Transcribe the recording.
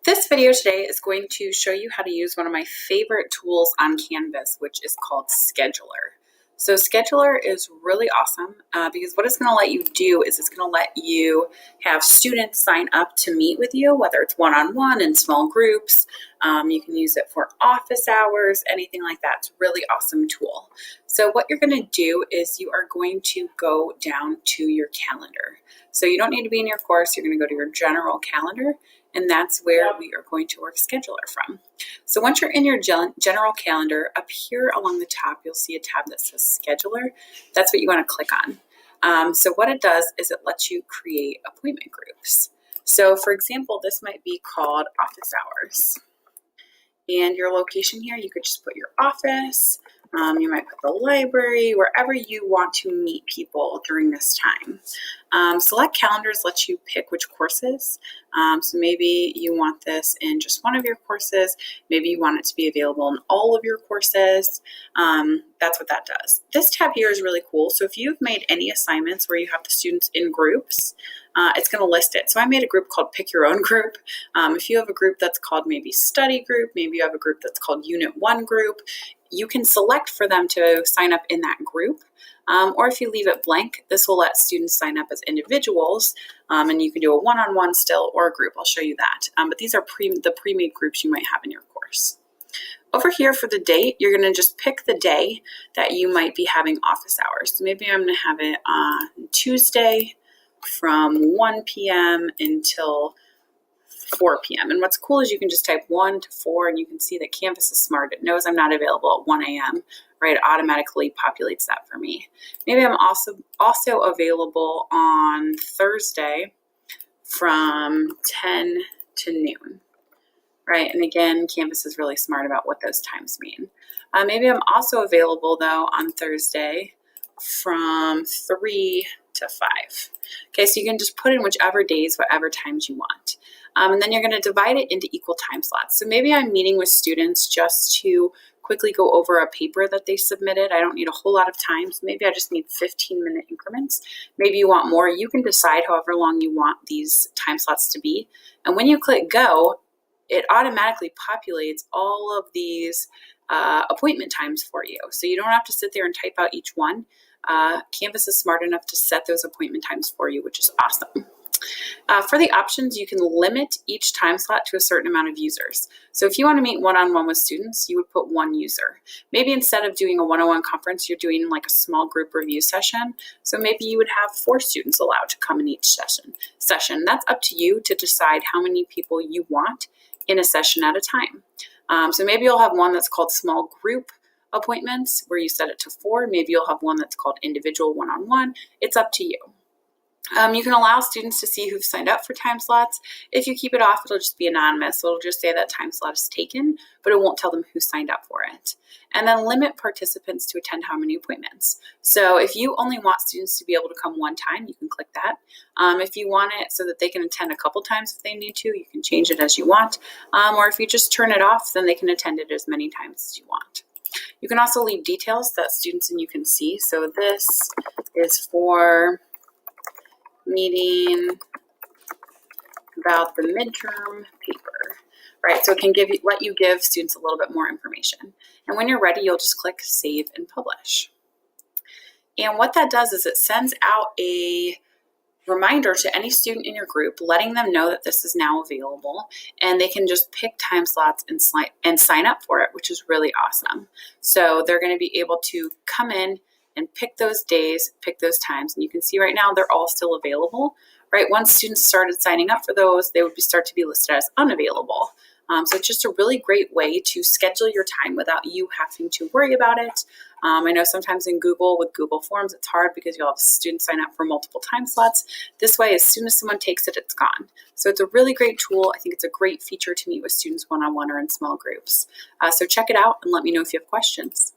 This video today is going to show you how to use one of my favorite tools on Canvas, which is called Scheduler. So Scheduler is really awesome because what it's going to let you do is it's going to let you have students sign up to meet with you, whether it's one-on-one in small groups. You can use it for office hours, anything like that. It's a really awesome tool. So what you're going to do is you are going to go down to your calendar. So you don't need to be in your course. You're going to go to your general calendar, and that's where we are going to work Scheduler from. So once you're in your general calendar, up here along the top, you'll see a tab that says Scheduler. That's what you want to click on. So what it does is it lets you create appointment groups. So for example, this might be called office hours. And your location here, you could just put your office. You might put the library, wherever you want to meet people during this time. Select calendars lets you pick which courses. So maybe you want this in just one of your courses. Maybe you want it to be available in all of your courses. That's what that does. This tab here is really cool. So if you've made any assignments where you have the students in groups, it's going to list it. So I made a group called Pick Your Own Group. If you have a group that's called maybe Study Group, maybe you have a group that's called Unit 1 Group, you can select for them to sign up in that group. Or if you leave it blank, this will let students sign up as individuals, and you can do a one-on-one still or a group. I'll show you that. But these are the pre-made groups you might have in your course. Over here for the date, you're going to just pick the day that you might be having office hours. So maybe I'm going to have it on Tuesday from 1 p.m. until 4 p.m. And what's cool is you can just type 1 to 4 and you can see that Canvas is smart. It knows I'm not available at 1 a.m., right? It automatically populates that for me. Maybe I'm also available on Thursday from 10 to noon, right? And again, Canvas is really smart about what those times mean. Maybe I'm also available though on Thursday from 3 to 5. Okay, so you can just put in whichever days, whatever times you want. And then you're going to divide it into equal time slots. So maybe I'm meeting with students just to quickly go over a paper that they submitted. I don't need a whole lot of time. So maybe I just need 15-minute increments. Maybe you want more. You can decide however long you want these time slots to be. And when you click go, it automatically populates all of these appointment times for you. So you don't have to sit there and type out each one. Canvas is smart enough to set those appointment times for you, which is awesome. For the options, you can limit each time slot to a certain amount of users. So if you want to meet one-on-one with students, you would put 1 user. Maybe instead of doing a one-on-one conference, you're doing like a small group review session. So maybe you would have 4 students allowed to come in each session. That's up to you to decide how many people you want in a session at a time. So maybe you'll have one that's called small group appointments where you set it to 4. Maybe you'll have one that's called individual one-on-one. It's up to you. You can allow students to see who've signed up for time slots. If you keep it off, it'll just be anonymous. It'll just say that time slot is taken, but it won't tell them who signed up for it. And then limit participants to attend how many appointments. So if you only want students to be able to come one time, you can click that. If you want it so that they can attend a couple times if they need to, you can change it as you want. Or if you just turn it off, then they can attend it as many times as you want. You can also leave details that students and you can see. So this is for meeting about the midterm paper, right? So it can let you give students a little bit more information. And when you're ready, you'll just click Save and Publish. And what that does is it sends out a reminder to any student in your group, letting them know that this is now available, and they can just pick time slots and sign up for it, which is really awesome. So they're going to be able to come in and pick those days, pick those times. And you can see right now they're all still available, right? Once students started signing up for those, they would start to be listed as unavailable. So it's just a really great way to schedule your time without you having to worry about it. I know sometimes in Google, with Google Forms, it's hard because you'll have students sign up for multiple time slots. This way, as soon as someone takes it, it's gone. So it's a really great tool. I think it's a great feature to meet with students one-on-one or in small groups. So check it out and let me know if you have questions.